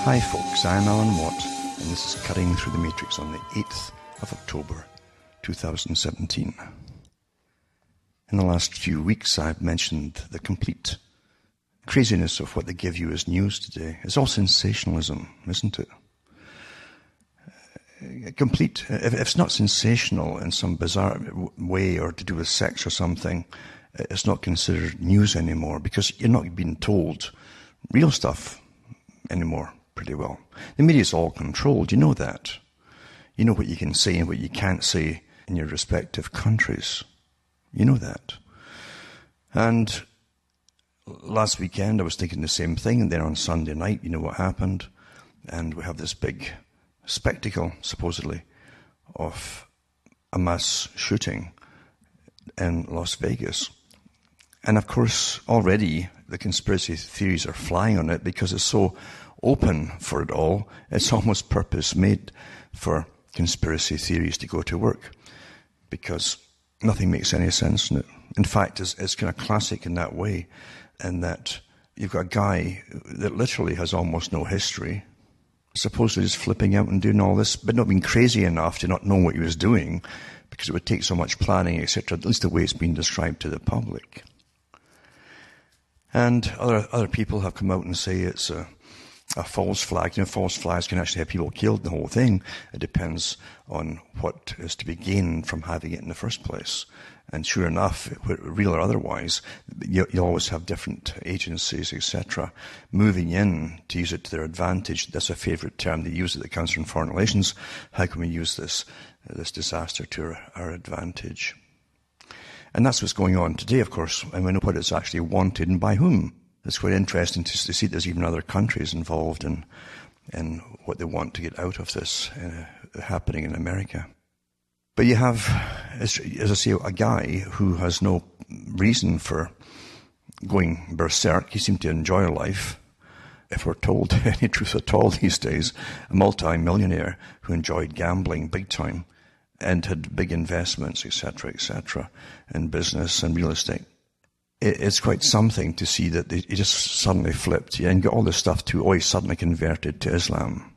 Hi folks, I'm Alan Watt, and this is Cutting Through the Matrix on the 8th of October 2017. In the last few weeks I've mentioned the complete craziness of what they give you as news today. It's all sensationalism, isn't it? Complete, if it's not sensational in some bizarre way or to do with sex or something, it's not considered news anymore because you're not being told real stuff anymore pretty well. The media's all controlled, you know that. You know what you can say and what you can't say in your respective countries. You know that. And last weekend I was thinking the same thing, and then on Sunday night, you know what happened? And we have this big spectacle, supposedly, of a mass shooting in Las Vegas. And of course, already the conspiracy theories are flying on it because it's so open for it all. It's almost purpose-made for conspiracy theories to go to work because nothing makes any sense in it. In fact, it's kind of classic in that way, in that you've got a guy that literally has almost no history, supposedly just flipping out and doing all this, but not being crazy enough to not know what he was doing because it would take so much planning, etc., at least the way it's been described to the public. And other people have come out and say it's a false flag. You know, false flags can actually have people killed in the whole thing. It depends on what is to be gained from having it in the first place. And sure enough, real or otherwise, you always have different agencies, etc., moving in to use it to their advantage. That's a favourite term they use at the Council on Foreign Relations. How can we use this disaster to our advantage? And that's what's going on today, of course, and we know what it's actually wanted and by whom. It's quite interesting to see there's even other countries involved in what they want to get out of this happening in America. But you have, as I say, a guy who has no reason for going berserk. He seemed to enjoy life, if we're told any truth at all these days. A multi-millionaire who enjoyed gambling big time and had big investments, etc., in business and real estate. It's quite something to see that he just suddenly flipped, and got all this stuff too. Oh, he suddenly converted to Islam.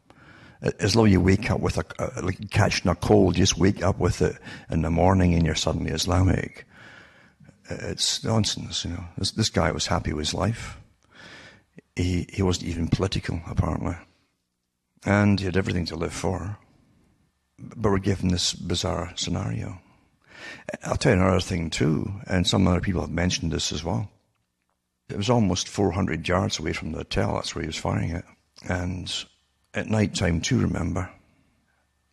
As though you wake up with like catching a cold, you just wake up with it in the morning and you're suddenly Islamic. It's nonsense, you know. This guy was happy with his life. He wasn't even political, apparently. And he had everything to live for. But we're given this bizarre scenario. I'll tell you another thing too, and some other people have mentioned this as well. It was almost 400 yards away from the hotel, that's where he was firing it. And at night time too, remember.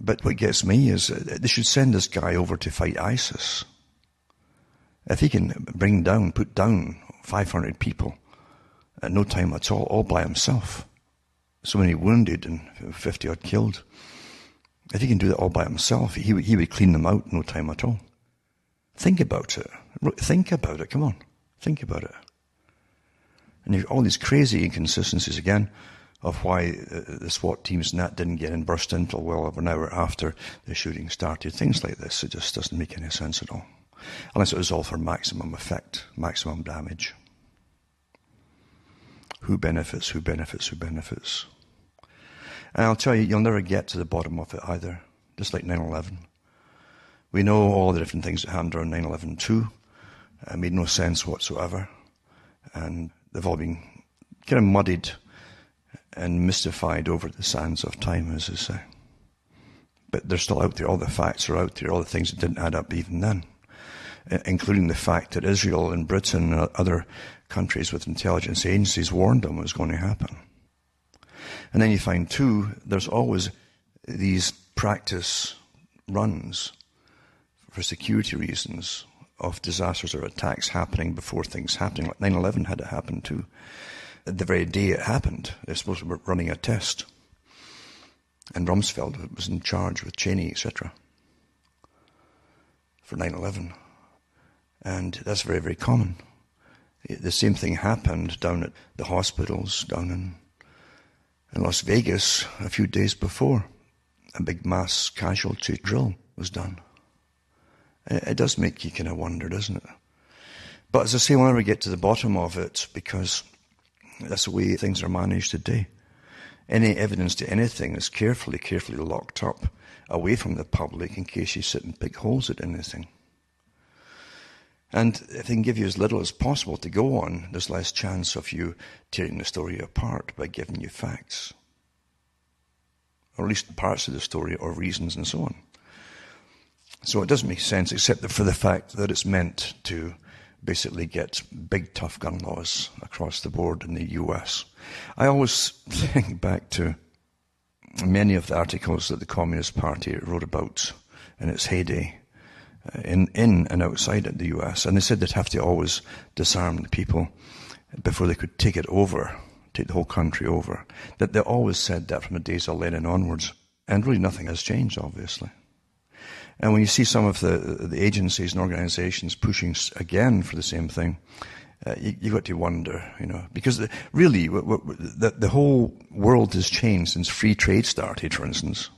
But what gets me is they should send this guy over to fight ISIS. If he can put down 500 people at no time at all by himself. So many wounded and 50 odd killed. If he can do that all by himself, he would clean them out in no time at all. Think about it. Think about it. Come on. Think about it. And you've all these crazy inconsistencies again of why the SWAT teams and that didn't get in, burst in until well over an hour after the shooting started. Things like this, it just doesn't make any sense at all. Unless it was all for maximum effect, maximum damage. Who benefits? And I'll tell you, you'll never get to the bottom of it either. Just like 9/11. We know all the different things that happened around 9/11 too. It made no sense whatsoever. And they've all been kind of muddied and mystified over the sands of time, as they say. But they're still out there. All the facts are out there. All the things that didn't add up even then. Including the fact that Israel and Britain and other countries with intelligence agencies warned them it was going to happen. And then you find too, there's always these practice runs for security reasons of disasters or attacks happening before things happening. Like 9/11 had to happen too. The very day it happened, they're supposed to be running a test. And Rumsfeld was in charge with Cheney, etc. for 9/11. And that's very, very common. The same thing happened down at the hospitals down in Las Vegas a few days before. A big mass casualty drill was done. It does make you kind of wonder, doesn't it? But as I say, we'll never get to the bottom of it because that's the way things are managed today. Any evidence to anything is carefully locked up away from the public in case you sit and pick holes at anything. And if they can give you as little as possible to go on, there's less chance of you tearing the story apart by giving you facts. Or at least parts of the story or reasons and so on. So it doesn't make sense except for the fact that it's meant to basically get big tough gun laws across the board in the US. I always think back to many of the articles that the Communist Party wrote about in its heyday in and outside the US, and they said they'd have to always disarm the people before they could take it over, take the whole country over. That they always said that from the days of Lenin onwards, and really nothing has changed, obviously. And when you see some of the agencies and organizations pushing again for the same thing, you've got to wonder, because really the whole world has changed since free trade started, for instance,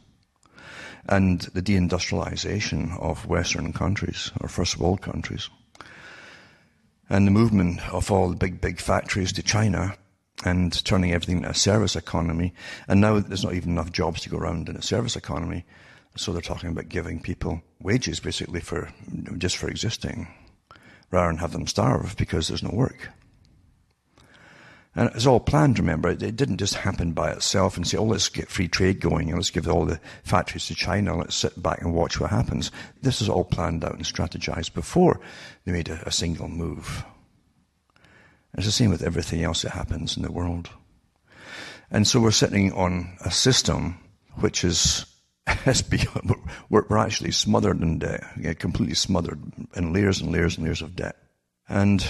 and the deindustrialization of Western countries, or first world countries, and the movement of all the big factories to China and turning everything into a service economy. And now there's not even enough jobs to go around in a service economy. So they're talking about giving people wages basically just for existing, rather than have them starve because there's no work. And it's all planned, remember. It didn't just happen by itself and say, let's get free trade going and let's give all the factories to China, let's sit back and watch what happens. This is all planned out and strategized before they made a single move. It's the same with everything else that happens in the world. And so we're sitting on a system which is we're actually smothered in debt, completely smothered in layers and layers and layers of debt. And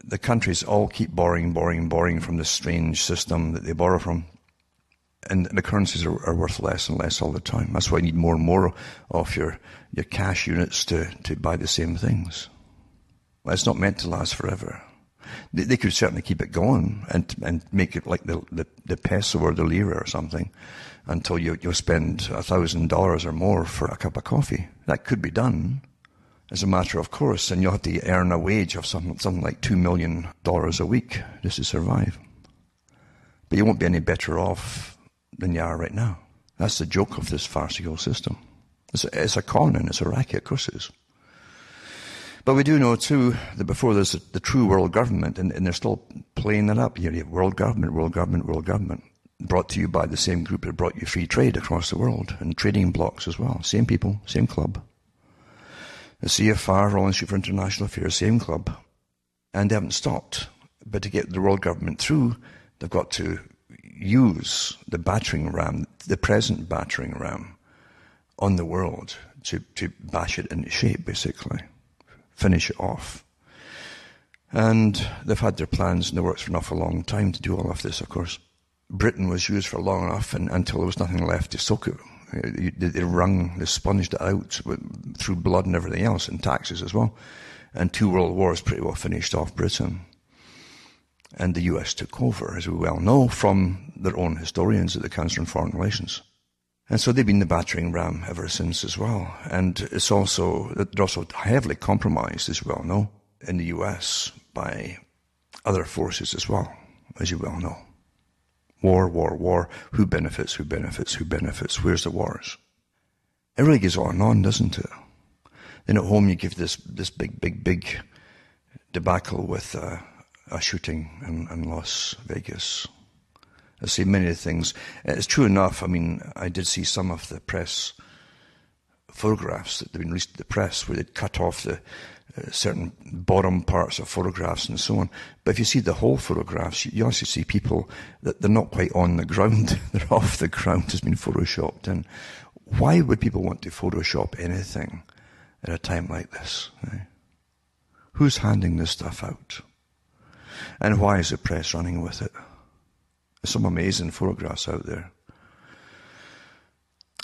the countries all keep borrowing from this strange system that they borrow from. And the currencies are worth less and less all the time. That's why you need more and more of your cash units to buy the same things. Well, it's not meant to last forever. They could certainly keep it going and make it like the peso or the lira or something until you'll spend $1,000 or more for a cup of coffee. That could be done as a matter of course, and you'll have to earn a wage of something like $2 million a week just to survive. But you won't be any better off than you are right now. That's the joke of this farcical system. It's a con and it's a racket, of course it is. But we do know too that before there's the true world government, and they're still playing it up. You have world government, brought to you by the same group that brought you free trade across the world, and trading blocks as well. Same people, same club. The CFR, Royal Institute for International Affairs, same club. And they haven't stopped. But to get the world government through, they've got to use the battering ram, the present battering ram, on the world to bash it into shape, basically. Finish it off. And they've had their plans in the works for an awful long time to do all of this, of course. Britain was used for long enough until there was nothing left to soak it. They sponged it out through blood and everything else, and taxes as well. And 2 world wars pretty well finished off Britain. And the US took over, as we well know, from their own historians at the Council on Foreign Relations. And so they've been the battering ram ever since as well. And they're also heavily compromised, as we well know, in the US by other forces as well, as you well know. War. Who benefits? Where's the wars? It really goes on and on, doesn't it? Then at home you give this big debacle with a shooting in Las Vegas. I see many things. It's true enough. I mean, I did see some of the press photographs that have been released to the press where they'd cut off the certain bottom parts of photographs and so on. But if you see the whole photographs, you also see people that they're not quite on the ground. They're off the ground, has been photoshopped in. Why would people want to Photoshop anything at a time like this? Right? Who's handing this stuff out? And why is the press running with it? There's some amazing photographs out there.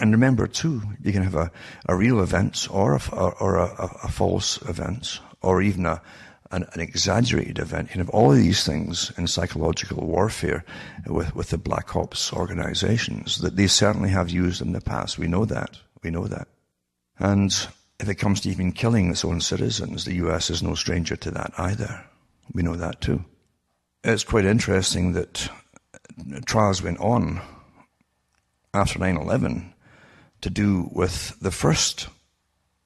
And remember too, you can have a real event or a false event, or even an exaggerated event. You can have all of these things in psychological warfare with the Black Ops organizations that they certainly have used in the past. We know that. And if it comes to even killing its own citizens, the US is no stranger to that either. We know that too. It's quite interesting that trials went on after 9/11 to do with the first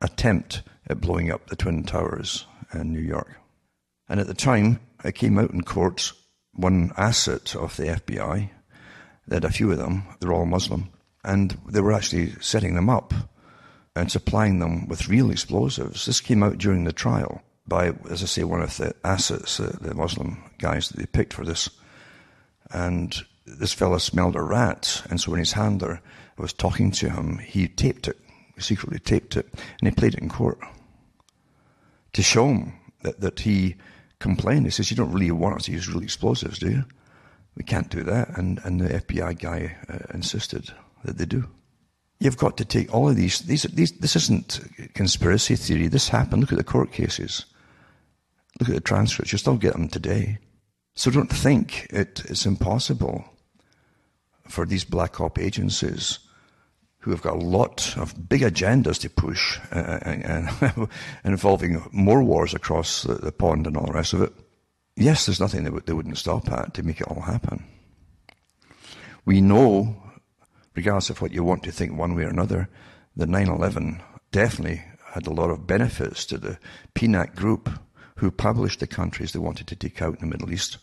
attempt at blowing up the Twin Towers in New York. And at the time, it came out in court, one asset of the FBI, they had a few of them, they're all Muslim, and they were actually setting them up and supplying them with real explosives. This came out during the trial by, as I say, one of the assets, the Muslim guys that they picked for this. And this fella smelled a rat, and so when his handler was talking to him, he taped it, secretly taped it, and he played it in court to show him that he complained. He says, you don't really want us to use real explosives, do you? We can't do that. And the FBI guy insisted that they do. You've got to take all of these. This isn't conspiracy theory. This happened. Look at the court cases. Look at the transcripts. You still get them today. So don't think it's impossible for these black op agencies who have got a lot of big agendas to push and involving more wars across the pond and all the rest of it. Yes, there's nothing they wouldn't stop at to make it all happen. We know, regardless of what you want to think one way or another, that 9/11 definitely had a lot of benefits to the PNAC group who published the countries they wanted to take out in the Middle East,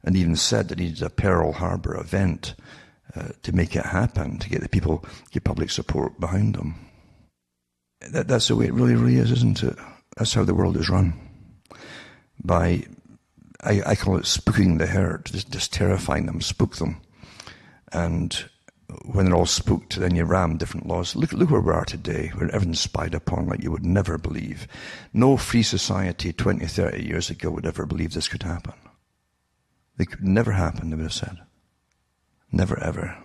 and even said they needed a Pearl Harbor event to make it happen, to get the people, get public support behind them. That's the way it really, really is, isn't it? That's how the world is run. By, I call it spooking the herd, just terrifying them, spook them. And when they're all spooked, then you ram different laws. Look where we are today, where everything's spied upon like you would never believe. No free society 20, 30 years ago would ever believe this could happen. It could never happen, they would have said. Never, ever.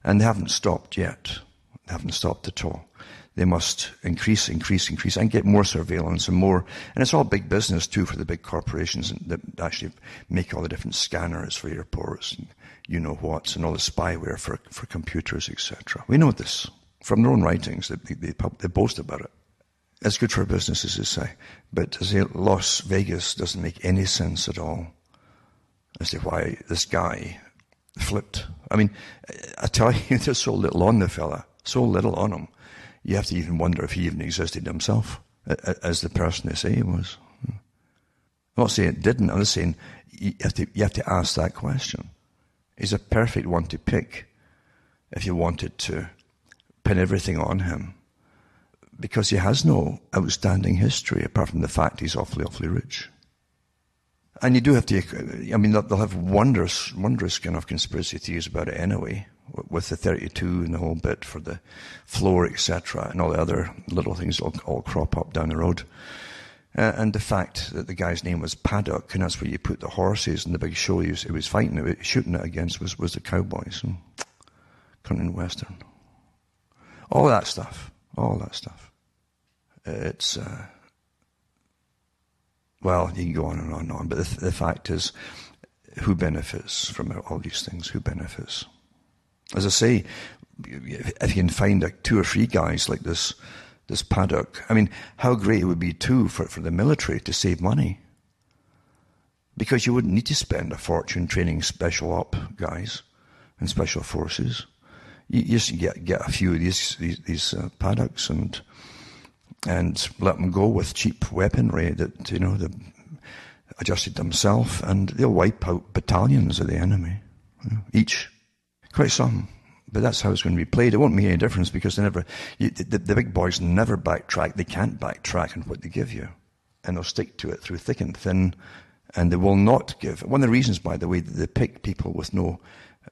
And they haven't stopped yet. They haven't stopped at all. They must increase, and get more surveillance and more. And it's all big business, too, for the big corporations that actually make all the different scanners for airports and you-know-whats and all the spyware for computers, etc. We know this from their own writings. They boast about it. It's good for business, as they say. But as Las Vegas doesn't make any sense at all as to why this guy flipped. I mean, I tell you, there's so little on the fella, so little on him. You have to even wonder if he even existed himself as the person they say he was. I'm not saying it didn't. I'm just saying you have to ask that question. He's a perfect one to pick if you wanted to pin everything on him, because he has no outstanding history apart from the fact he's awfully, awfully rich. And you do have to, I mean, they'll have wondrous kind of conspiracy theories about it anyway, with the 32 and the whole bit for the floor, etc., and all the other little things that all crop up down the road. And the fact that the guy's name was Paddock, and that's where you put the horses, and the big show he was fighting, shooting it against was the cowboys, and country and western. All that stuff. It's, well, you can go on and on and on, but the fact is, who benefits from all these things? Who benefits? As I say, if you can find 2 or 3 guys like this Paddock, I mean, how great it would be too for the military to save money. Because you wouldn't need to spend a fortune training special op guys and special forces. You just get a few of these Paddocks and let them go with cheap weaponry that, they adjusted themselves, and they'll wipe out battalions of the enemy, each. Quite some. But that's how it's going to be played. It won't make any difference because the big boys never backtrack. They can't backtrack on what they give you. And they'll stick to it through thick and thin, and they will not give. One of the reasons, by the way, that they pick people with no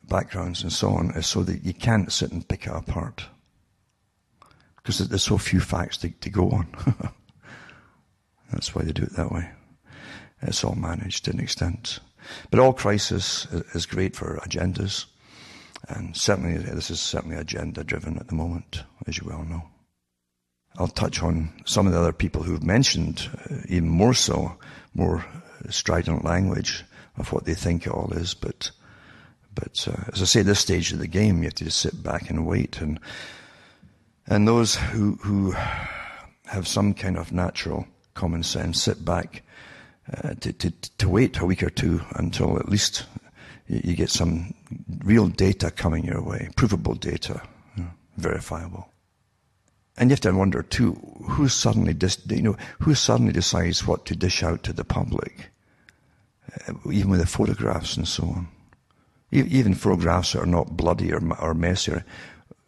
backgrounds and so on is so that you can't sit and pick it apart. Because there's so few facts to go on. That's why they do it that way. It's all managed to an extent. But all crisis is great for agendas. And certainly, this is certainly agenda-driven at the moment, as you well know. I'll touch on some of the other people who've mentioned, even more so, more strident language of what they think it all is. But as I say, at this stage of the game, you have to just sit back and wait. And those who have some kind of natural common sense sit back to wait a week or two until at least you get some real data coming your way, provable data, verifiable. And you have to wonder too, who suddenly decides what to dish out to the public, even with the photographs and so on. Even photographs that are not bloody or messy,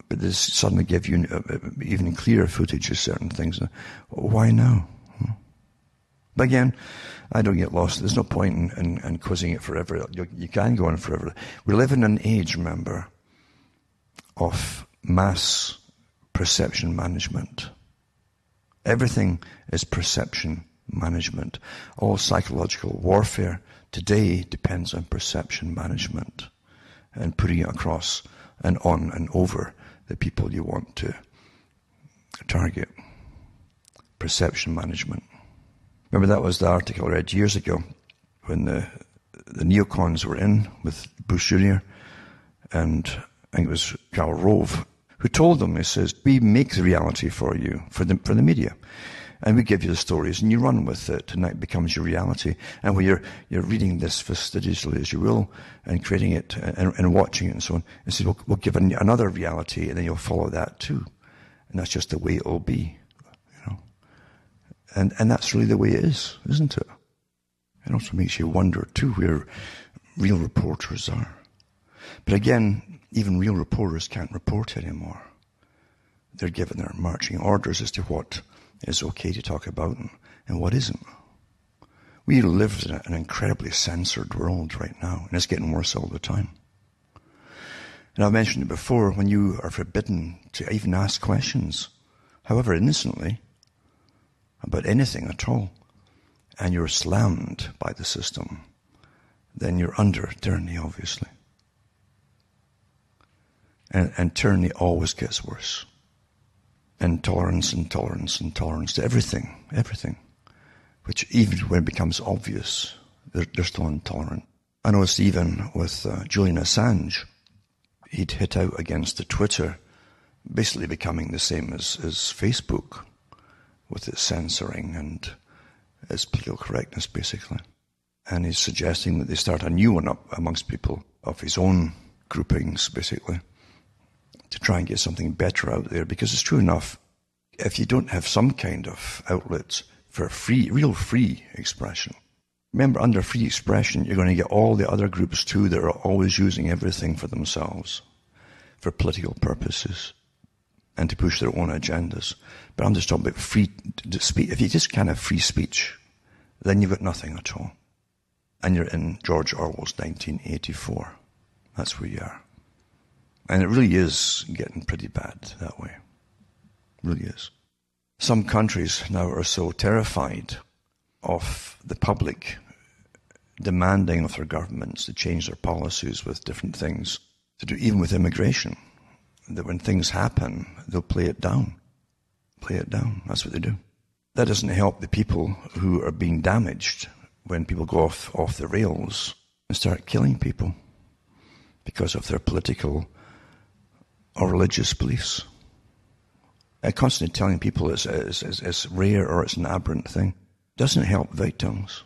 but they suddenly give you even clearer footage of certain things. Why now? But again, I don't get lost. There's no point in quizzing it forever. You can go on forever. We live in an age, remember, of mass perception management. Everything is perception management. All psychological warfare today depends on perception management and putting it across and on and over the people you want to target. Perception management. Remember, that was the article I read years ago when the neocons were in with Bush Jr. and I think it was Karl Rove who told them, he says, we make the reality for you, for the media. And we give you the stories and you run with it and that becomes your reality. And when you're reading this fastidiously as you will and creating it and watching it and so on, and say, we'll give another reality and then you'll follow that too. And that's just the way it'll be, And that's really the way it is, isn't it? It also makes you wonder too where real reporters are. But again, even real reporters can't report anymore. They're given their marching orders as to what is okay to talk about and what isn't. We live in an incredibly censored world right now, and it's getting worse all the time. And I've mentioned it before, when you are forbidden to even ask questions, however innocently, about anything at all, and you're slammed by the system, then you're under tyranny, obviously. And tyranny always gets worse. And tolerance to everything. Which even when it becomes obvious, they're still intolerant. I noticed even with Julian Assange, he'd hit out against the Twitter, basically becoming the same as Facebook, with its censoring and its political correctness, basically. And he's suggesting that they start a new one up amongst people of his own groupings, basically, to try and get something better out there. Because it's true enough, if you don't have some kind of outlets for real free expression, remember, under free expression, you're going to get all the other groups too that are always using everything for themselves, for political purposes, and to push their own agendas. But I'm just talking about free speech. If you just can't have free speech, then you've got nothing at all. And you're in George Orwell's 1984. That's where you are. And it really is getting pretty bad that way. It really is. Some countries now are so terrified of the public demanding of their governments to change their policies with different things, to do even with immigration, that when things happen, they'll play it down. Play it down. That's what they do. That doesn't help the people who are being damaged when people go off the rails and start killing people because of their political or religious beliefs. And constantly telling people it's rare or it's an aberrant thing doesn't help victims.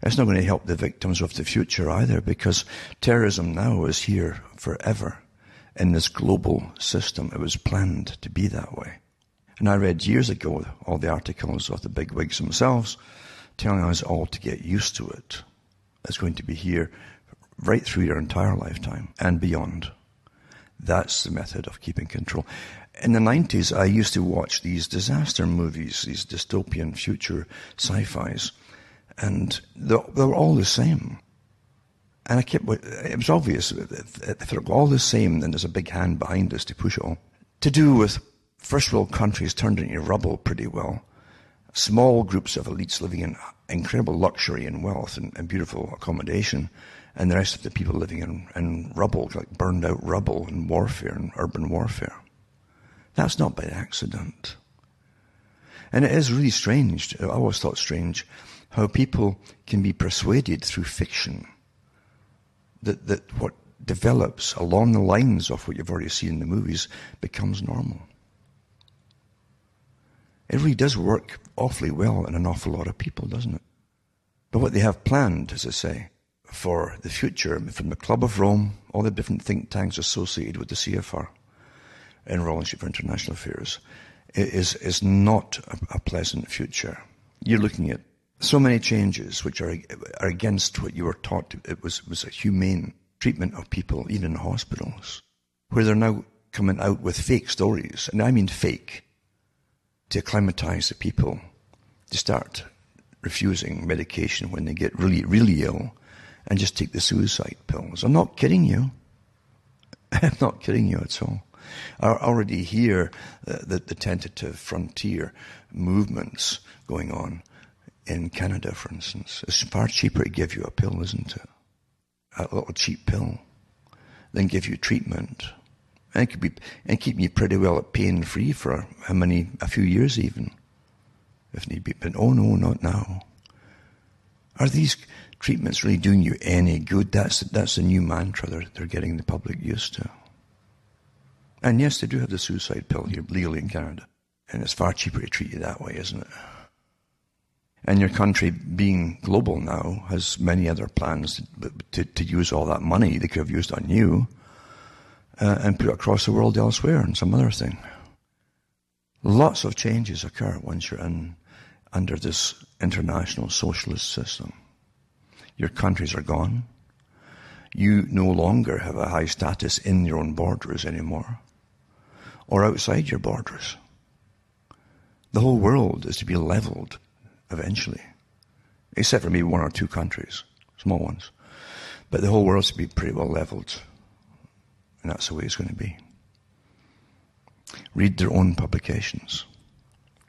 It's not going to help the victims of the future either, because terrorism now is here forever in this global system. It was planned to be that way. And I read years ago all the articles of the bigwigs themselves telling us all to get used to it. It's going to be here right through your entire lifetime and beyond. That's the method of keeping control. In the 90s, I used to watch these disaster movies, these dystopian future sci-fis, and they were all the same. And it was obvious, if they're all the same, then there's a big hand behind us to push it all. To do with first world countries turned into rubble pretty well. Small groups of elites living in incredible luxury and wealth and beautiful accommodation, and the rest of the people living in rubble, like burned out rubble and warfare and urban warfare. That's not by accident. And it is really strange, I always thought strange, how people can be persuaded through fiction that what develops along the lines of what you've already seen in the movies becomes normal. It really does work awfully well in an awful lot of people, doesn't it? But what they have planned, as I say, for the future from the Club of Rome, all the different think tanks associated with the CFR and Royal Institute for International Affairs, is not a pleasant future. You're looking at so many changes which are against what you were taught. It was a humane treatment of people, even in hospitals, where they're now coming out with fake stories, and I mean fake, to acclimatize the people to start refusing medication when they get really, really ill and just take the suicide pills. I'm not kidding you. I'm not kidding you at all. I already hear the tentative frontier movements going on in Canada, for instance. It's far cheaper to give you a pill, isn't it? A little cheap pill, than give you treatment. And keep you pretty well at pain-free for a few years even, if need be. But oh no, not now. Are these treatments really doing you any good? That's the new mantra they're getting the public used to. And yes, they do have the suicide pill here legally in Canada. And it's far cheaper to treat you that way, isn't it? And your country, being global now, has many other plans to use all that money they could have used on you and put it across the world elsewhere and some other thing. Lots of changes occur once you're under this international socialist system. Your countries are gone. You no longer have a high status in your own borders anymore, or outside your borders. The whole world is to be leveled eventually, except for maybe one or two countries, small ones. But the whole world's to be pretty well leveled, and that's the way it's going to be. Read their own publications,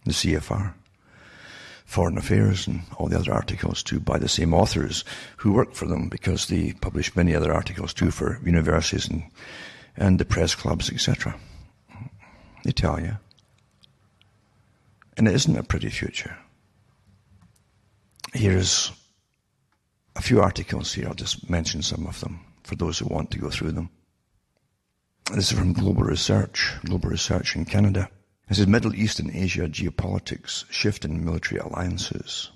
the CFR, Foreign Affairs, and all the other articles too, by the same authors who work for them, because they publish many other articles too for universities and the press clubs, etc. They tell you. And it isn't a pretty future. Here's a few articles here. I'll just mention some of them for those who want to go through them. This is from Global Research in Canada. It says Middle East and Asia geopolitics, shift in military alliances.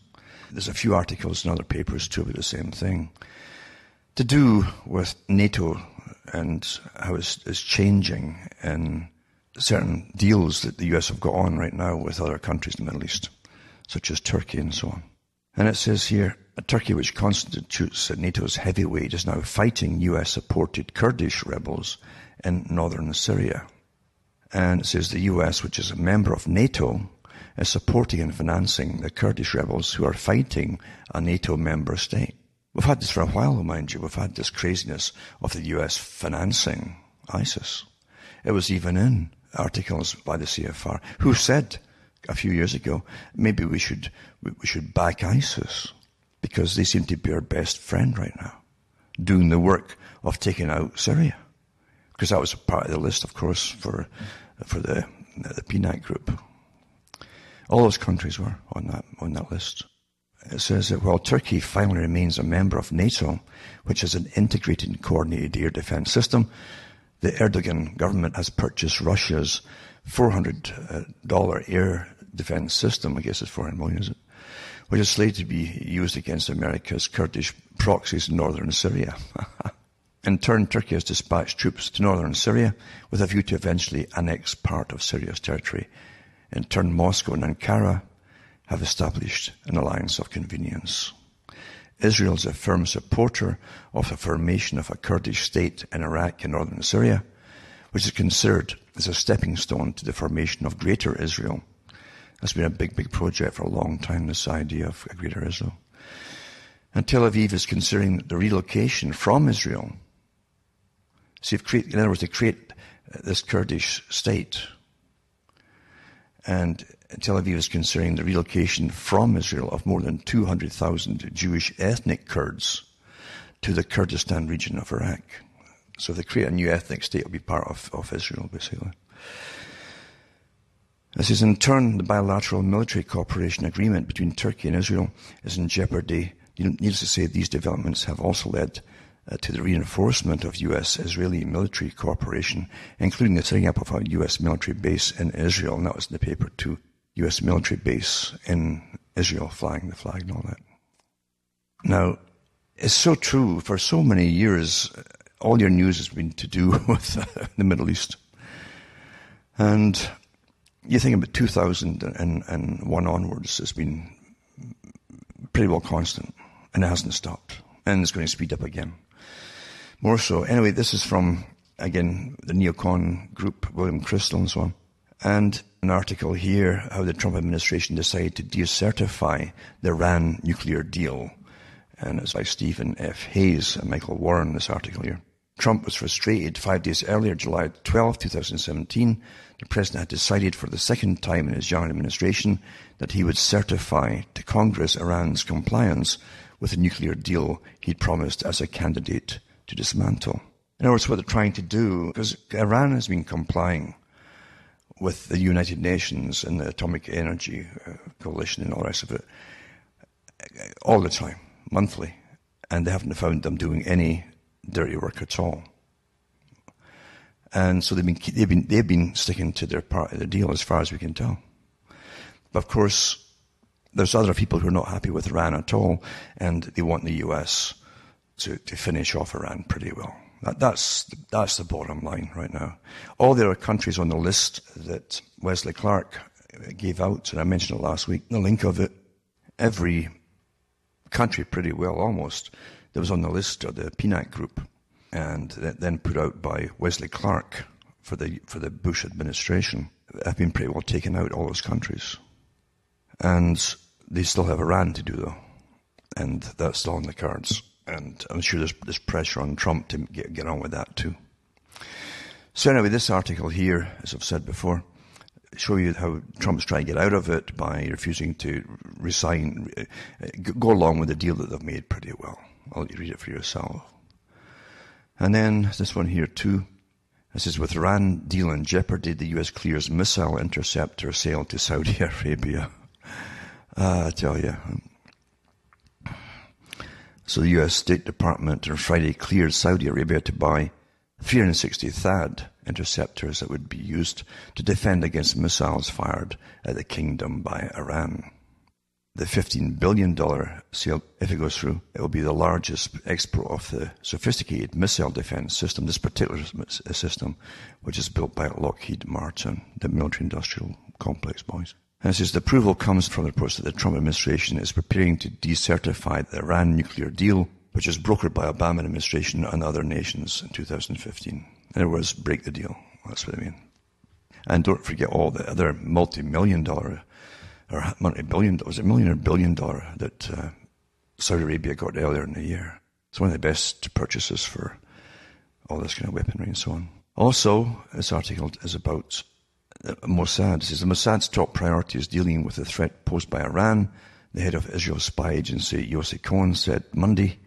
There's a few articles in other papers too about the same thing, to do with NATO and how it's changing in certain deals that the US have got on right now with other countries in the Middle East, such as Turkey and so on. And it says here, Turkey, which constitutes NATO's heavyweight, is now fighting US-supported Kurdish rebels in northern Syria. And it says the US, which is a member of NATO, is supporting and financing the Kurdish rebels who are fighting a NATO member state. We've had this for a while, mind you. We've had this craziness of the US financing ISIS. It was even in articles by the CFR, who said a few years ago, maybe we should back ISIS, because they seem to be our best friend right now, doing the work of taking out Syria. Because that was a part of the list, of course, for the PNAC group. All those countries were on that list. It says that while Turkey finally remains a member of NATO, which has an integrated and coordinated air defense system, the Erdogan government has purchased Russia's $400 air defense system, I guess it's 400 million, is it? Which is slated to be used against America's Kurdish proxies in northern Syria. In turn, Turkey has dispatched troops to northern Syria with a view to eventually annex part of Syria's territory. In turn, Moscow and Ankara have established an alliance of convenience. Israel is a firm supporter of the formation of a Kurdish state in Iraq and northern Syria, which is considered as a stepping stone to the formation of Greater Israel. That's been a big, big project for a long time, this idea of a Greater Israel. And Tel Aviv is considering the relocation from Israel. So in other words, they create this Kurdish state. And Tel Aviv is considering the relocation from Israel of more than 200,000 Jewish ethnic Kurds to the Kurdistan region of Iraq. So if they create a new ethnic state, it'll be part of Israel, basically. This is in turn, the bilateral military cooperation agreement between Turkey and Israel is in jeopardy. Needless to say, these developments have also led to the reinforcement of U.S.-Israeli military cooperation, including the setting up of a U.S. military base in Israel. And that was in the paper too. U.S. military base in Israel, flying the flag and all that. Now, It's so true. For so many years, all your news has been to do with the Middle East. And you think about 2001 onwards, it's been pretty well constant, and it hasn't stopped. And it's going to speed up again. More so. Anyway, this is from, again, the neocon group, William Crystal and so on. And an article here, how the Trump administration decided to decertify the Iran nuclear deal. And it's by Stephen F. Hayes and Michael Warren, this article here. Trump was frustrated 5 days earlier, July 12, 2017. The president had decided for the second time in his young administration that he would certify to Congress Iran's compliance with the nuclear deal he'd promised as a candidate to dismantle. In other words, what they're trying to do, because Iran has been complying with the United Nations and the Atomic Energy Coalition and all the rest of it all the time, monthly, and they haven't found them doing any dirty work at all. And so they've been sticking to their part of the deal as far as we can tell. But of course, there's other people who are not happy with Iran at all, and they want the US to finish off Iran pretty well. That's the bottom line right now. All the other countries on the list that Wesley Clark gave out, and I mentioned it last week, the link of it, every country pretty well almost that was on the list of the PNAC group, and then put out by Wesley Clark for the Bush administration, have been pretty well taken out, all those countries. And they still have Iran to do though, and that's still on the cards. And I'm sure there's pressure on Trump to get on with that too. So anyway, this article here, as I've said before, show you how Trump's trying to get out of it by refusing to resign, go along with the deal that they've made pretty well. I'll let you read it for yourself. And then this one here too. It says, with Iran deal in jeopardy, the US clears missile interceptor sale to Saudi Arabia. I tell you. So the US State Department on Friday cleared Saudi Arabia to buy 360 THAAD interceptors that would be used to defend against missiles fired at the kingdom by Iran. The $15 billion sale, if it goes through, it will be the largest export of the sophisticated missile defense system, this particular system, which is built by Lockheed Martin, the military-industrial complex boys. And it says the approval comes from the reports that the Trump administration is preparing to decertify the Iran nuclear deal, which was brokered by Obama administration and other nations in 2015. In other words, break the deal. That's what I mean. And don't forget all the other multi-million dollar, or multi-billion, was it million or billion dollar that Saudi Arabia got earlier in the year. It's one of the best purchases for all this kind of weaponry and so on. Also, this article is about Mossad. It says the Mossad's top priority is dealing with the threat posed by Iran. The head of Israel's spy agency, Yossi Cohen, said Monday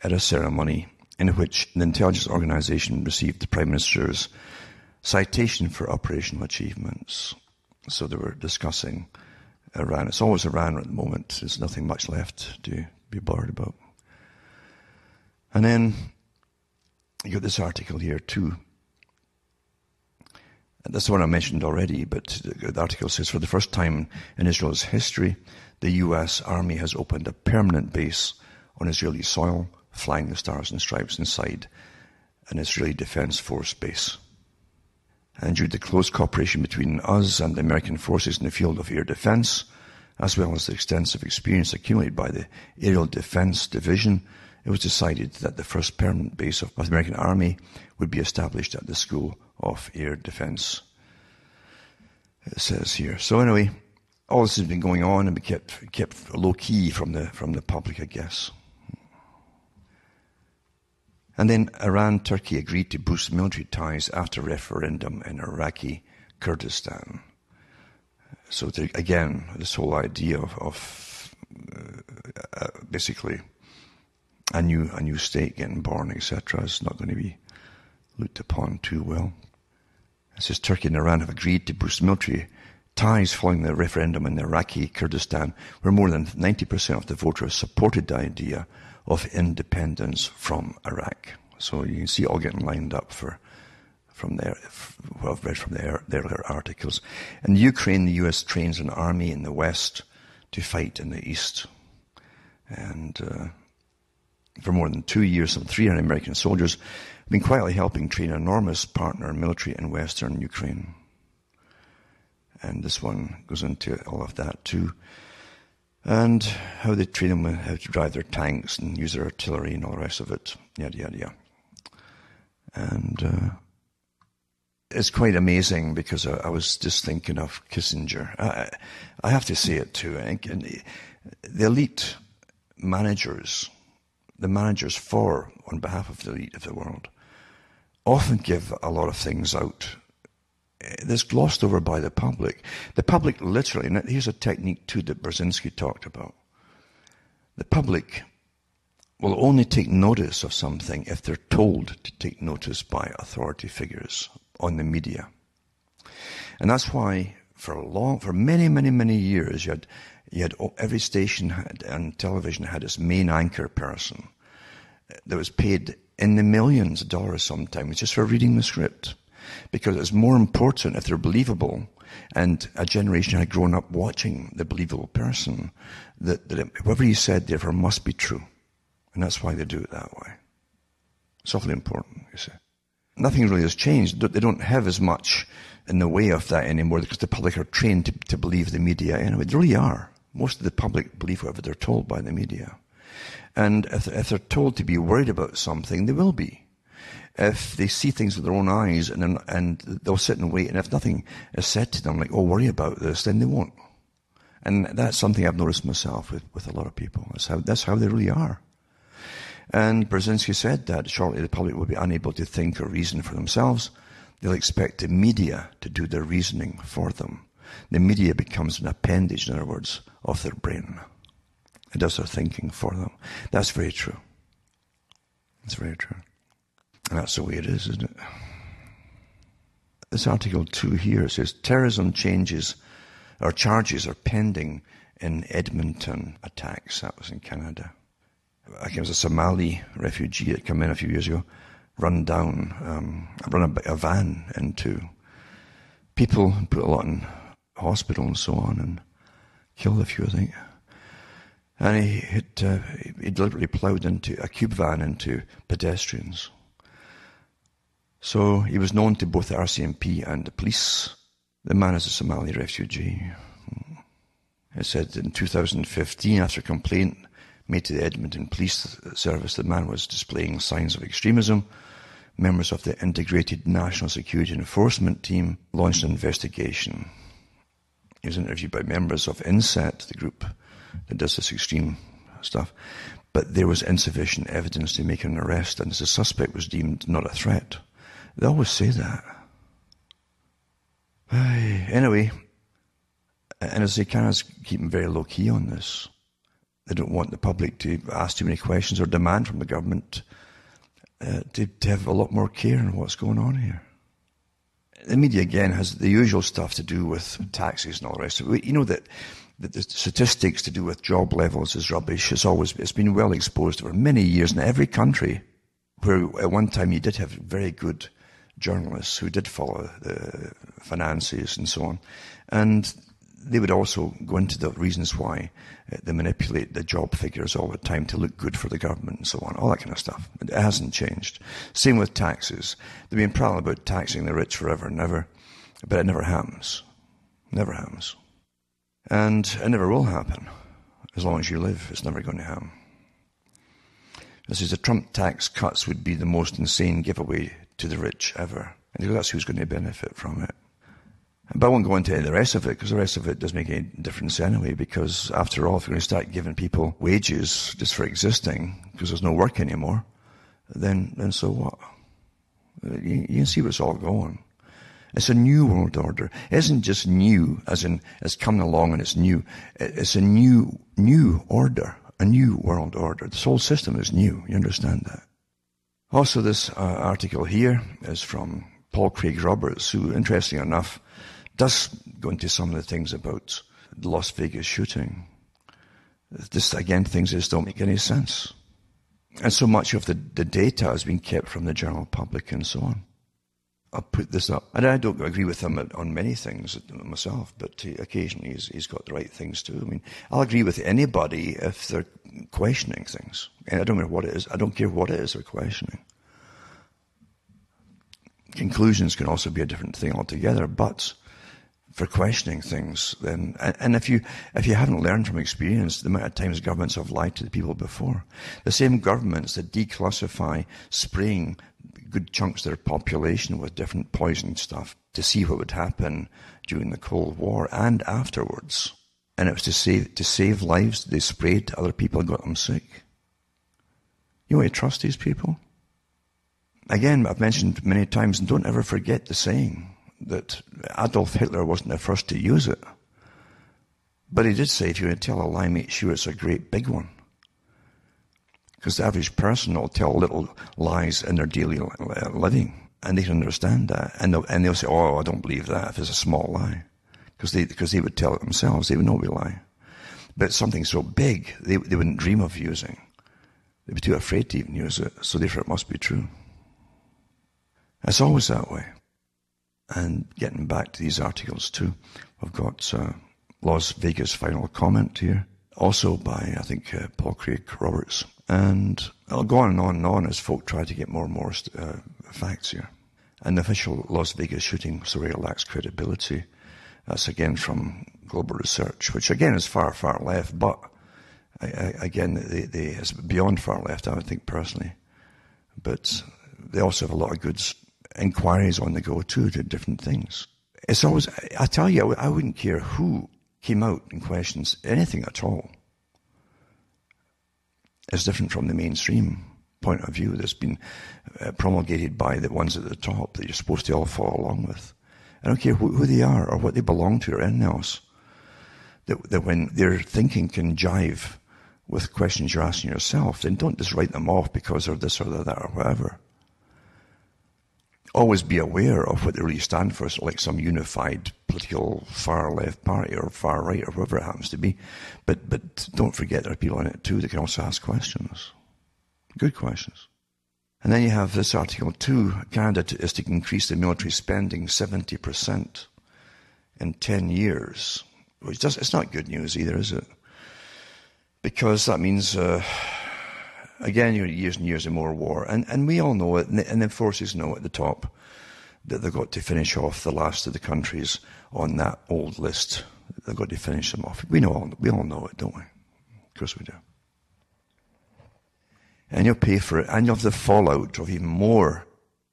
at a ceremony in which the intelligence organization received the Prime Minister's citation for operational achievements. So they were discussing Iran. It's always Iran at the moment. There's nothing much left to be bothered about. And then you got this article here too. That's the one I mentioned already, but the article says, for the first time in Israel's history, the U.S. Army has opened a permanent base on Israeli soil, flying the stars and stripes inside an Israeli Defense Force base. And due to the close cooperation between us and the American forces in the field of air defense, as well as the extensive experience accumulated by the Aerial Defense Division, it was decided that the first permanent base of the American Army would be established at the School of Air Defense, it says here. So anyway, all this has been going on and be kept low-key from the public, I guess. And then Iran, Turkey agreed to boost military ties after referendum in Iraqi Kurdistan. So again, this whole idea of basically a new state getting born, etc., is not going to be looked upon too well. It says Turkey and Iran have agreed to boost military ties following the referendum in Iraqi Kurdistan, where more than 90% of the voters supported the idea of independence from Iraq. So you can see it all getting lined up from there, what I've read from the earlier articles. In Ukraine, the US trains an army in the west to fight in the east. And For more than 2 years, some 300 American soldiers have been quietly helping train an enormous partner military in western Ukraine. And this one goes into all of that too. And how they train them, how to drive their tanks and use their artillery and all the rest of it. Yada, yada, yada. And it's quite amazing because I was just thinking of Kissinger. I have to say it too. And the elite managers, the managers on behalf of the elite of the world, often give a lot of things out that's glossed over by the public. The public literally, and here's a technique too that Brzezinski talked about. The public will only take notice of something if they're told to take notice by authority figures on the media. And that's why for many years you had every station on television had its main anchor person that was paid in the millions of dollars sometimes just for reading the script. Because it's more important if they're believable, and a generation had grown up watching the believable person, that whatever he said therefore must be true. And that's why they do it that way. It's awfully important, you see. Nothing really has changed. They don't have as much in the way of that anymore because the public are trained to believe the media anyway. They really are. Most of the public believe whatever they're told by the media. And if they're told to be worried about something, they will be. If they see things with their own eyes and they'll sit and wait, and if nothing is said to them like, oh, worry about this, then they won't. And that's something I've noticed myself with a lot of people. That's how they really are. And Brzezinski said that shortly the public will be unable to think or reason for themselves. They'll expect the media to do their reasoning for them. The media becomes an appendage, in other words, of their brain. It does their thinking for them. That's very true. It's very true. And that's the way it is, isn't it? This Article 2 here says, terrorism charges are pending in Edmonton attacks. That was in Canada. I think it was a Somali refugee that came in a few years ago, run a van into people, put a lot in hospital and so on, and killed a few, I think. And he deliberately ploughed into a cube van into pedestrians. So he was known to both the RCMP and the police. The man is a Somali refugee. It said in 2015, after a complaint made to the Edmonton Police Service, the man was displaying signs of extremism. Members of the Integrated National Security Enforcement Team launched an investigation. He was interviewed by members of INSET, the group that does this extreme stuff. But there was insufficient evidence to make an arrest, and the suspect was deemed not a threat. They always say that. Anyway, and as they kind of keep them very low-key on this, they don't want the public to ask too many questions or demand from the government to have a lot more care in what's going on here. The media, again, has the usual stuff to do with taxes and all the rest of it. You know that the statistics to do with job levels is rubbish. It's been well exposed over many years in every country, where at one time you did have very good journalists who did follow the finances and so on. And they would also go into the reasons why they manipulate the job figures all the time to look good for the government and so on, all that kind of stuff. It hasn't changed. Same with taxes. They've been proud about taxing the rich forever and ever, but it never happens. Never happens. And it never will happen. As long as you live, it's never going to happen. This is the Trump tax cuts would be the most insane giveaway to the rich ever. And that's who's going to benefit from it. But I won't go into the rest of it, because the rest of it doesn't make any difference anyway, because after all, if you're going to start giving people wages just for existing, because there's no work anymore, then so what? You can see where it's all going. It's a new world order. It isn't just new, as in it's coming along and it's new. It's a new order, a new world order. This whole system is new. You understand that? Also, this article here is from Paul Craig Roberts, who, interestingly enough, does go into some of the things about the Las Vegas shooting. This, again, things that just don't make any sense. And so much of the data has been kept from the general public and so on. I'll put this up. And I don't agree with him on many things myself, but occasionally he's got the right things too. I mean, I'll agree with anybody if they're questioning things. And I don't matter what it is. I don't care what it is they're questioning. Conclusions can also be a different thing altogether, but for questioning things, then, and if you haven't learned from experience the amount of times governments have lied to the people before, the same governments that declassify spraying good chunks of their population with different poison stuff to see what would happen during the Cold War and afterwards, and it was to save lives, they sprayed other people and got them sick. You want to trust these people? Again, I've mentioned many times, and don't ever forget the saying that Adolf Hitler wasn't the first to use it. But he did say, if you're going to tell a lie, make sure it's a great big one. Because the average person will tell little lies in their daily living, and they can understand that. And they'll say, oh, I don't believe that if it's a small lie. Because they would tell it themselves, they would know we lie. But something so big, they wouldn't dream of using. They'd be too afraid to even use it, so therefore it must be true. It's always that way. And getting back to these articles too, I've got Las Vegas final comment here, also by, I think, Paul Craig Roberts. And I'll go on and on as folk try to get more and more facts here. And the official Las Vegas shooting survey lacks credibility. That's again from Global Research, which again is far, far left, but again, it's beyond far left, I would think personally. But they also have a lot of good inquiries on the go too to different things. It's always, I tell you, I wouldn't care who came out and questions anything at all. It's different from the mainstream point of view that's been promulgated by the ones at the top that you're supposed to all follow along with. I don't care who they are or what they belong to or anything else. That when their thinking can jive with questions you're asking yourself, then don't just write them off because of this or that or whatever. Always be aware of what they really stand for, so like some unified political far left party or far right or whatever it happens to be. But don't forget there are people in it too that can also ask questions. Good questions. And then you have this article too. Canada is to increase the military spending 70% in 10 years. Which it's not good news either, is it? Because that means, again, years and years of more war. And we all know it, and the forces know at the top that they've got to finish off the last of the countries on that old list. They've got to finish them off. We all know it, don't we? Of course we do. And you'll pay for it, and you'll have the fallout of even more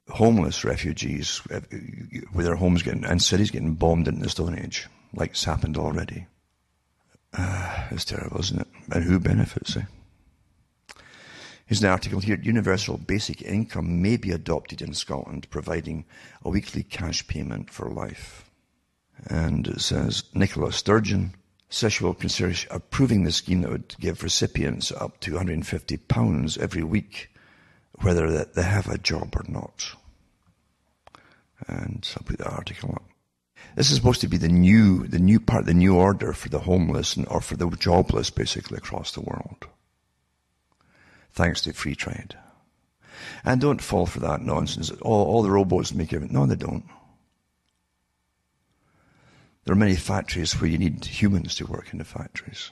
homeless refugees with their homes and cities getting bombed in the Stone Age, like it's happened already. It's terrible, isn't it? And who benefits, Here's an article here. Universal basic income may be adopted in Scotland, providing a weekly cash payment for life. And it says, Nicola Sturgeon says she will consider approving the scheme that would give recipients up to £150 every week, whether they have a job or not. And I'll put that article up. This is supposed to be the new part, the new order for the homeless or for the jobless, basically, across the world. Thanks to free trade. And don't fall for that nonsense. All the robots make everything. No, they don't. There are many factories where you need humans to work in the factories.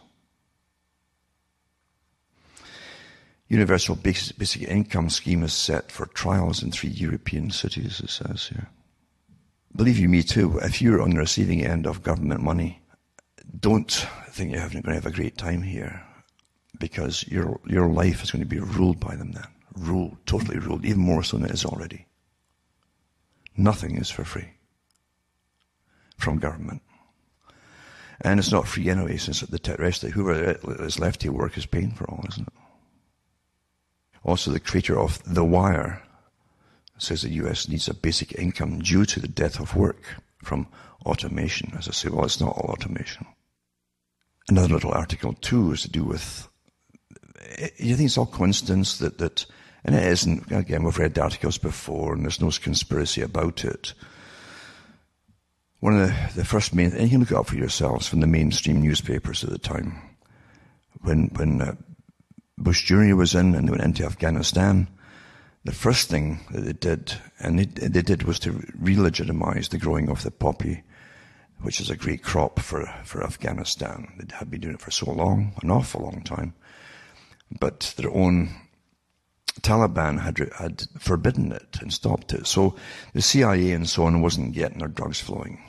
Universal basic income scheme is set for trials in 3 European cities, it says here. Believe you me too, if you're on the receiving end of government money, don't think you're going to have a great time here, because your life is going to be ruled by them then. Ruled, totally ruled, even more so than it is already. Nothing is for free from government. And it's not free anyway, since the rest of whoever is left to work is paying for all, isn't it? Also, the creator of The Wire says the US needs a basic income due to the death of work from automation. As I say, well, it's not all automation. Another little article too is to do with, you think it's all coincidence that and it isn't. Again, we've read the articles before and there's no conspiracy about it. One of the first main, and you can look it up for yourselves from the mainstream newspapers at the time, when Bush Jr. was in and they went into Afghanistan, The first thing that they did, and they did, was to re-legitimize the growing of the poppy, which is a great crop for Afghanistan. They had been doing it for so long, an awful long time. But their own Taliban had forbidden it and stopped it. So the CIA and so on wasn't getting their drugs flowing.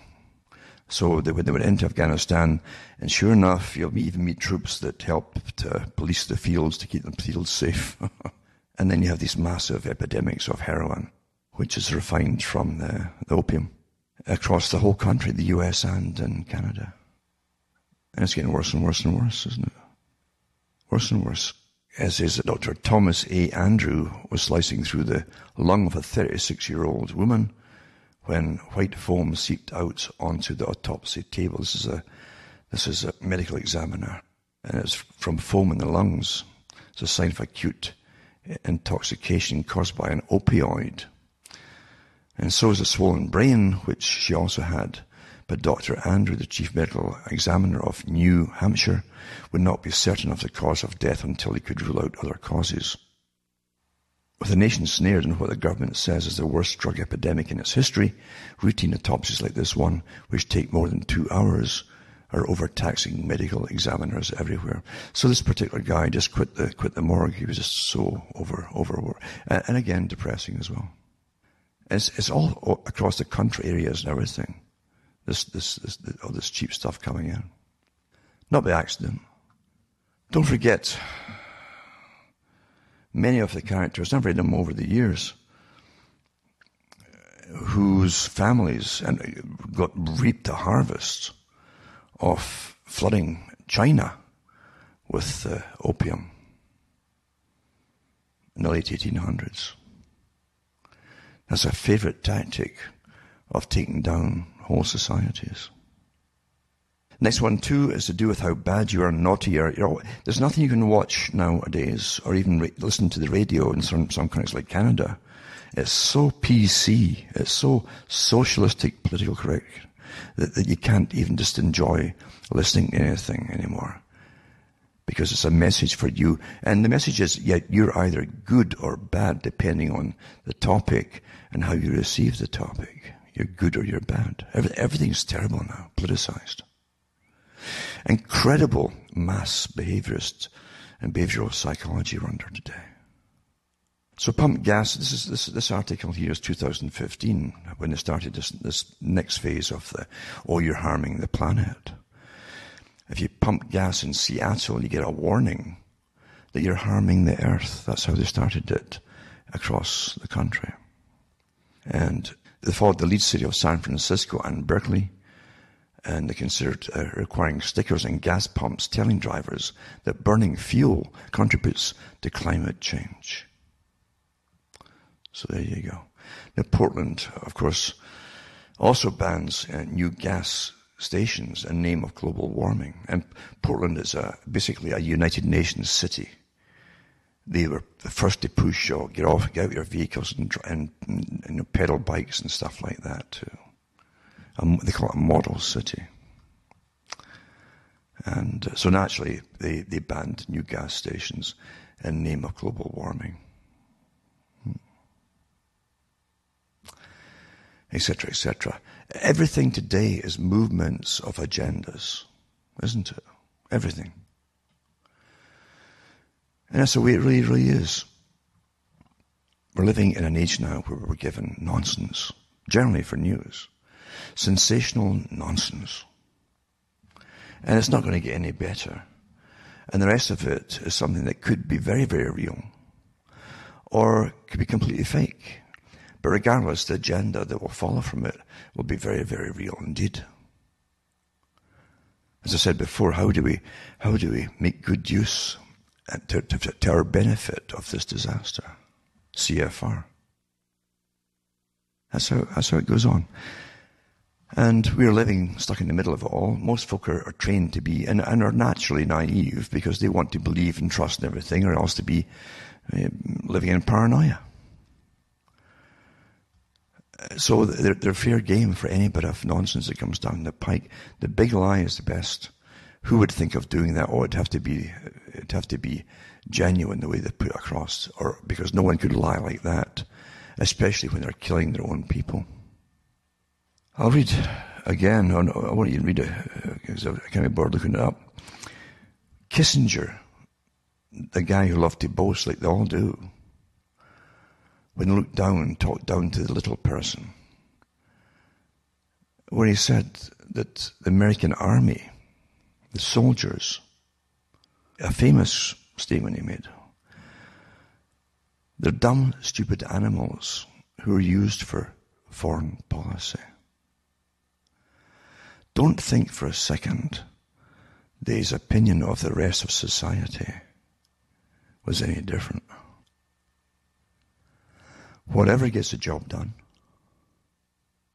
So they went into Afghanistan, and sure enough, you'll even meet troops that help to police the fields to keep the fields safe. And then you have these massive epidemics of heroin, which is refined from the opium, across the whole country, the US and in Canada. And it's getting worse and worse and worse, isn't it? Worse and worse. As is Dr. Thomas A. Andrew was slicing through the lung of a 36-year-old woman when white foam seeped out onto the autopsy table. This is a medical examiner, and it's from foam in the lungs. It's a sign of acute intoxication caused by an opioid. And so is a swollen brain, which she also had. But Dr. Andrew, the chief medical examiner of New Hampshire, would not be certain of the cause of death until he could rule out other causes. With the nation snared in what the government says is the worst drug epidemic in its history, routine autopsies like this one, which take more than 2 hours, are overtaxing medical examiners everywhere. So this particular guy just quit the morgue. He was just so overworked, and again depressing as well. It's all across the country areas and everything. All this cheap stuff coming in, not by accident. Don't forget, many of the characters, I've read them over the years, whose families reaped the harvest of flooding China with opium in the late 1800s. That's a favorite tactic of taking down whole societies. Next one, too, is to do with how bad you are, naughty. There's nothing you can watch nowadays, or even listen to the radio in some countries like Canada. It's so PC, it's so socialistic, political correct, that you can't even just enjoy listening to anything anymore. Because it's a message for you. And the message is, you're either good or bad, depending on the topic and how you receive the topic. You're good or you're bad. Everything's terrible now, politicized. Incredible mass behaviorists and behavioral psychology we're under today. So pump gas, this article here is 2015, when they started this next phase of you're harming the planet. If you pump gas in Seattle, you get a warning that you're harming the earth. That's how they started it across the country. And they followed the lead city of San Francisco and Berkeley, and they considered requiring stickers and gas pumps telling drivers that burning fuel contributes to climate change. So there you go. Now Portland, of course, also bans new gas stations in name of global warming. And Portland is basically a United Nations city. They were the first to push, get out your vehicles and pedal bikes and stuff like that too. They call it a model city. And so naturally, they banned new gas stations in the name of global warming. Etc., etc. Everything today is movements of agendas, isn't it? Everything. And that's the way it really, really is. We're living in an age now where we're given nonsense, generally for news. Sensational nonsense. And it's not going to get any better. And the rest of it is something that could be very, very real, or could be completely fake. But regardless, the agenda that will follow from it will be very, very real indeed. As I said before, how do we make good use to our benefit of this disaster? CFR. That's how it goes on. And we're living stuck in the middle of it all. Most folk are trained to be, and are naturally naive, because they want to believe and trust in everything, or else to be living in paranoia. So they're fair game for any bit of nonsense that comes down the pike. The big lie is the best Who would think of doing that? Oh, it'd have to be genuine the way they put it across, or because no one could lie like that, especially when they're killing their own people. I'll read again. I won't even read it because I can't be bored looking it up. Kissinger, the guy who loved to boast like they all do, when he looked down, talked down to the little person, where he said that the American army, the soldiers, a famous statement he made, they're dumb, stupid animals who are used for foreign policy. Don't think for a second that his opinion of the rest of society was any different. Whatever gets the job done,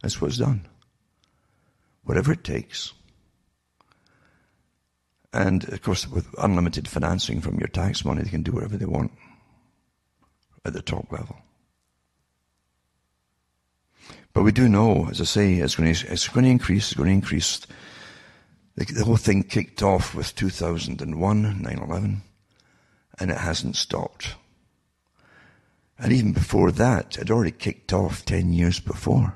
that's what's done. Whatever it takes. And, of course, with unlimited financing from your tax money, they can do whatever they want at the top level. But we do know, as I say, it's going to increase. The whole thing kicked off with 2001, 9/11, and it hasn't stopped. And even before that, it already kicked off 10 years before.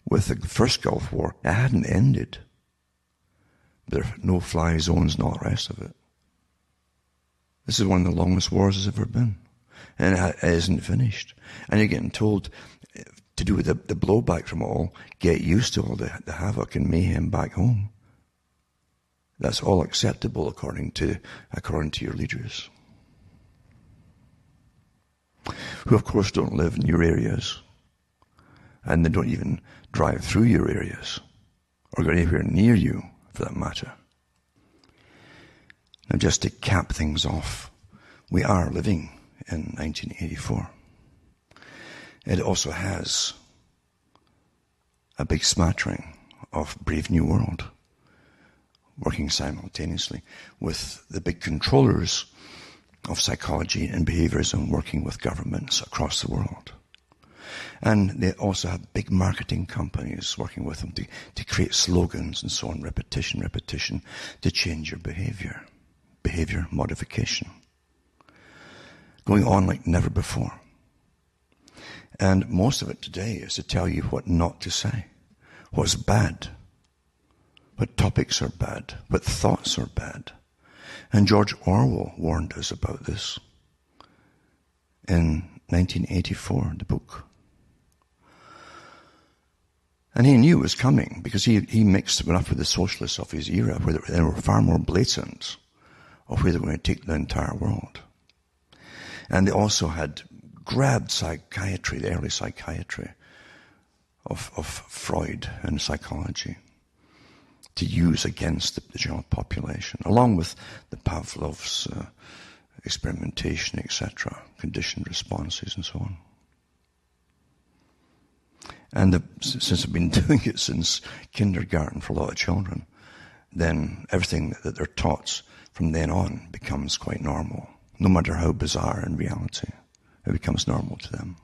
With the first Gulf War, it hadn't ended. There are no-fly zones and all the rest of it. This is one of the longest wars there's ever been. And it isn't finished. And you're getting told to do with the blowback from it all, get used to all the havoc and mayhem back home. That's all acceptable according to your leaders, who of course don't live in your areas, and they don't even drive through your areas, or go anywhere near you for that matter. Now, just to cap things off, we are living in 1984. It also has a big smattering of Brave New World working simultaneously with the big controllers of psychology and behaviorism working with governments across the world. And they also have big marketing companies working with them to create slogans and so on, repetition, to change your behavior modification, going on like never before. And most of it today is to tell you what not to say, what's bad, what topics are bad, what thoughts are bad. And George Orwell warned us about this in 1984, the book. And he knew it was coming because he mixed enough with the socialists of his era where they were far more blatant of where they were going to take the entire world. And they also had grabbed psychiatry, the early psychiatry of Freud and psychology, to use against the general population, along with the Pavlov's experimentation, etc., conditioned responses and so on. And since I've been doing it since kindergarten for a lot of children, then everything that they're taught from then on becomes quite normal. No matter how bizarre in reality, it becomes normal to them.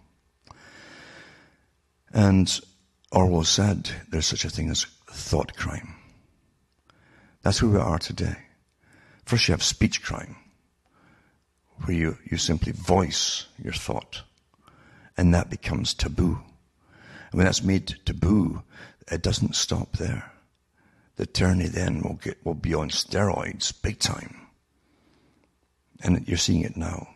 And Orwell said there's such a thing as thought crime. That's where we are today. First you have speech crime, where you simply voice your thought, and that becomes taboo. And when that's made taboo, it doesn't stop there. The tyranny then will be on steroids, big time. And you're seeing it now.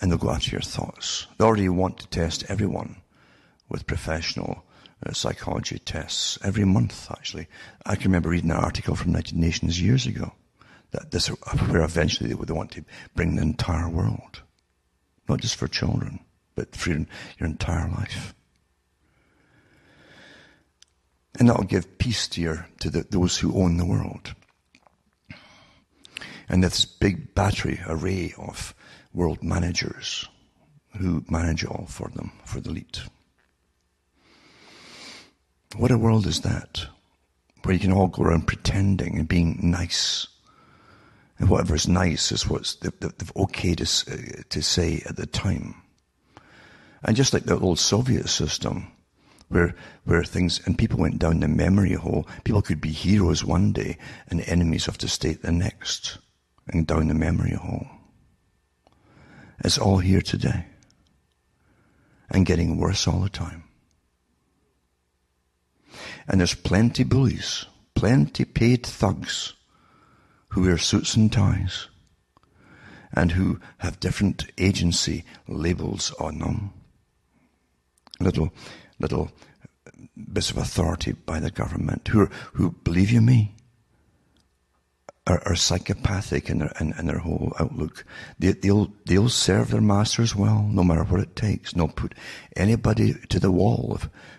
And they'll go after your thoughts. They already want to test everyone with professional psychology tests every month, actually. I can remember reading an article from United Nations years ago that this, where eventually they would want to bring the entire world, not just for children, but for your entire life. And that will give peace to those who own the world. And this big battery array of world managers who manage it all for them, for the elite. What a world is that, where you can all go around pretending and being nice. And whatever is nice is what's the okay to say at the time. And just like the old Soviet system, where things, and people went down the memory hole. People could be heroes one day and enemies of the state the next, and down the memory hole. It's all here today, and getting worse all the time. And there's plenty bullies, plenty paid thugs who wear suits and ties and who have different agency labels on them. Little bits of authority by the government who, believe you me, are psychopathic in their whole outlook. They'll serve their masters well, no matter what it takes. They'll put anybody to the wall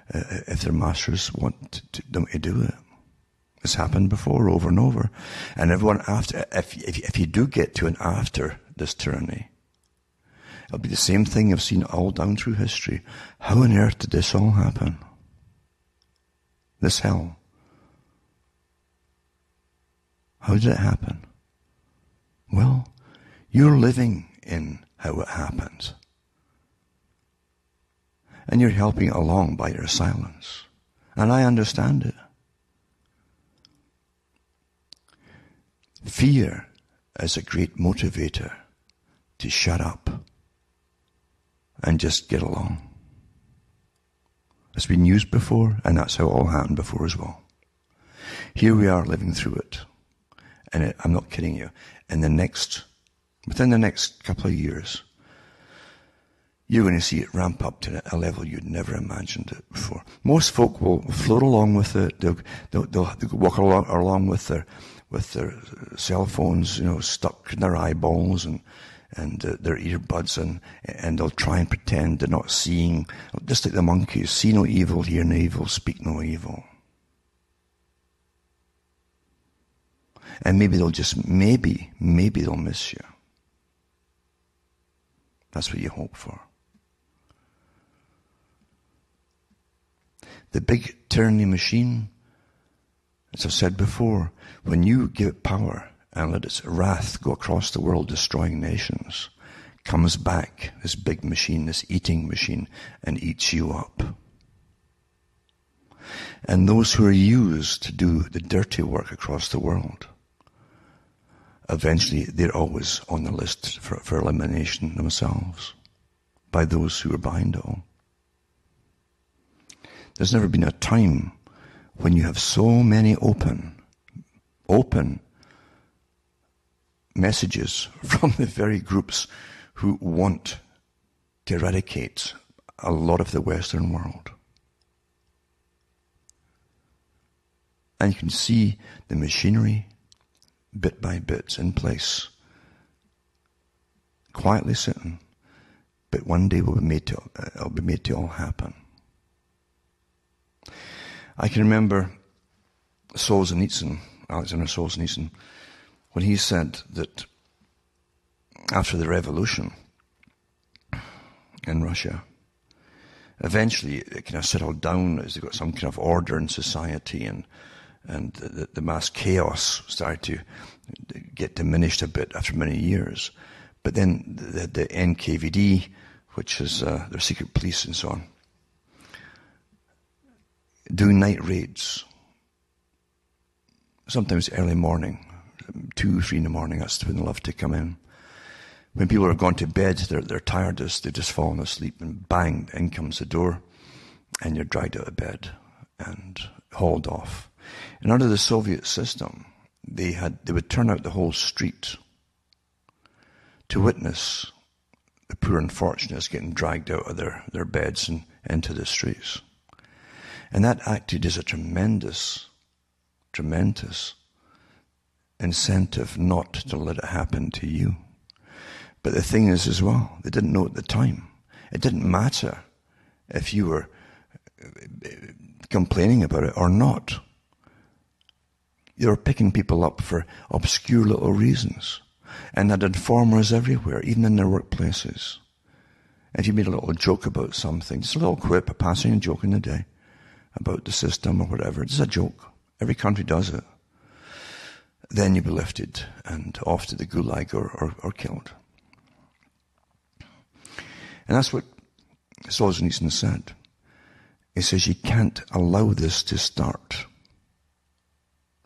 if their masters want them to do it. It's happened before, over and over. And everyone after, if you do get to an after this tyranny, it'll be the same thing I've seen all down through history. How on earth did this all happen? This hell. How did it happen? Well, you're living in how it happened. And you're helping it along by your silence. And I understand it. Fear is a great motivator to shut up and just get along. It's been used before, and that's how it all happened before as well. Here we are living through it. And I'm not kidding you. Within the next couple of years, you're going to see it ramp up to a level you'd never imagined it before. Most folk will float along with it. They'll walk along with their cell phones, stuck in their eyeballs and their earbuds, and they'll try and pretend they're not seeing. Just like the monkeys, see no evil, hear no evil, speak no evil. And maybe they'll miss you. That's what you hope for. The big tyranny machine, as I've said before, when you give it power and let its wrath go across the world, destroying nations, comes back, this big machine, this eating machine, and eats you up. And those who are used to do the dirty work across the world, eventually they're always on the list for elimination themselves by those who are behind it all. There's never been a time when you have so many open messages from the very groups who want to eradicate a lot of the Western world. And you can see the machinery bit by bit in place, quietly sitting, but one day it'll be made to all happen. I can remember Alexander Solzhenitsyn, when he said that after the revolution in Russia, eventually it kind of settled down as they got some kind of order in society, and the mass chaos started to get diminished a bit after many years. But then the NKVD, which is their secret police and so on, do night raids. Sometimes early morning, 2, 3 in the morning, that's when they love to come in. When people are gone to bed, they're tired, they've just fallen asleep, and bang, in comes the door, and you're dragged out of bed and hauled off. And under the Soviet system, they would turn out the whole street to witness the poor unfortunates getting dragged out of their beds and into the streets. And that acted as a tremendous incentive not to let it happen to you. But the thing is as well, they didn't know at the time. It didn't matter if you were complaining about it or not. They were picking people up for obscure little reasons, and had informers everywhere, even in their workplaces. If you made a little joke about something, just a little quip, a passing joke in the day about the system or whatever, it's a joke. Every country does it. Then you'd be lifted and off to the gulag or killed. And that's what Solzhenitsyn said. He says you can't allow this to start.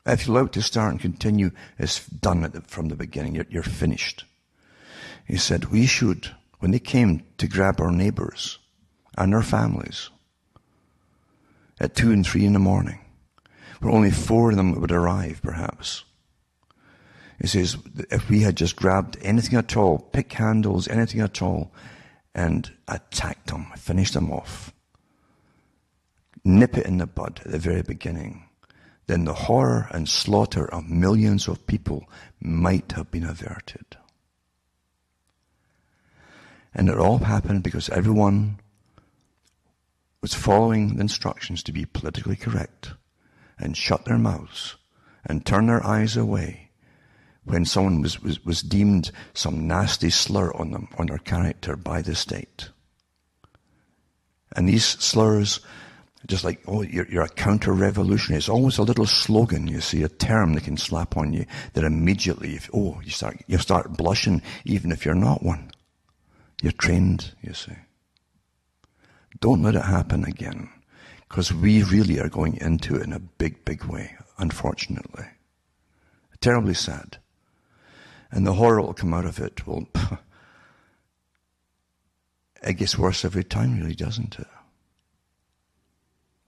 If you allow it to start and continue, it's done from the beginning. You're finished. He said we should, when they came to grab our neighbors and our families at 2 and 3 in the morning, where only 4 of them would arrive, perhaps. He says, if we had just grabbed anything at all, pick handles, anything at all, and attacked them, finished them off, nip it in the bud at the very beginning, then the horror and slaughter of millions of people might have been averted. And it all happened because everyone was following the instructions to be politically correct and shut their mouths and turn their eyes away when someone was deemed some nasty slur on them, on their character by the state. And these slurs, just like, oh, you're a counter-revolutionary. It's always a little slogan, you see, a term they can slap on you that immediately, you start blushing even if you're not one. You're trained, you see. Don't let it happen again, because we really are going into it in a big, big way, unfortunately. Terribly sad. And the horror will come out of it. Well, it gets worse every time, really, doesn't it?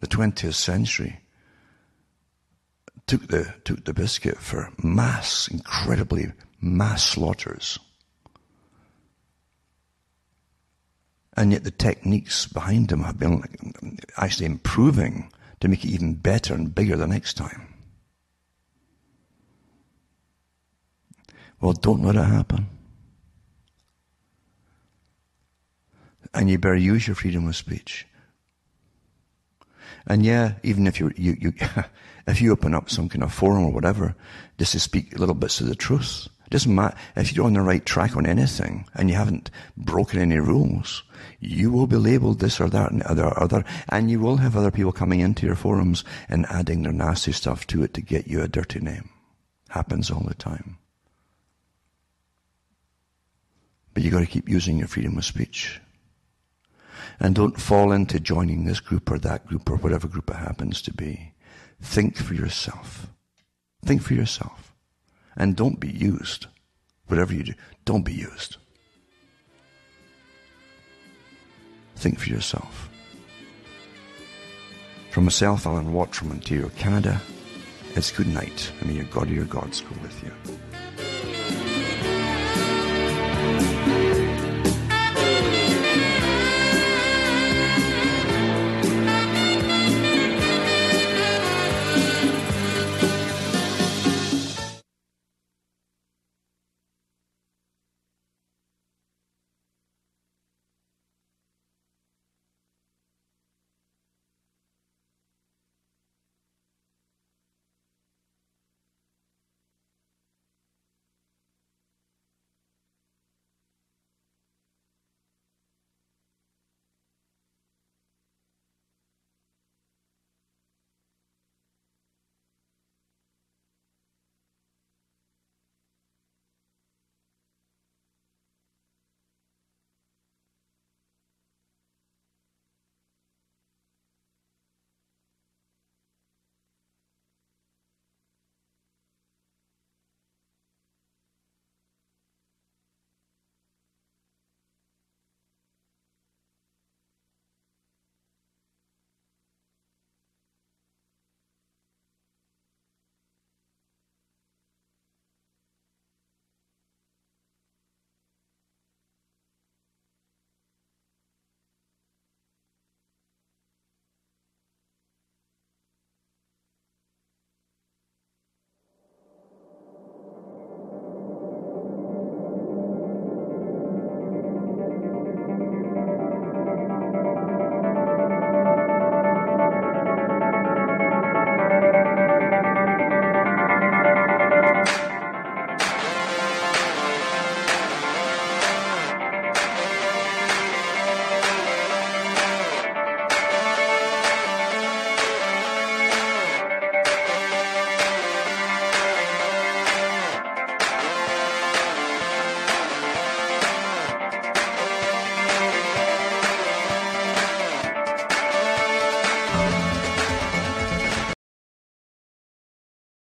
The 20th century took the biscuit for incredibly mass slaughters. And yet the techniques behind them have been actually improving to make it even better and bigger the next time. Well, don't let it happen. And you better use your freedom of speech. And yeah, even if if you open up some kind of forum or whatever, just to speak little bits of the truth, it doesn't matter if you're on the right track on anything and you haven't broken any rules. You will be labeled this or that and other, and you will have other people coming into your forums and adding their nasty stuff to it to get you a dirty name. Happens all the time. But you got to keep using your freedom of speech. And don't fall into joining this group or that group or whatever group it happens to be. Think for yourself. Think for yourself. And don't be used. Whatever you do, don't be used. Think for yourself. From myself, Alan Watt from Ontario, Canada, it's good night. And may your God or your gods go with you.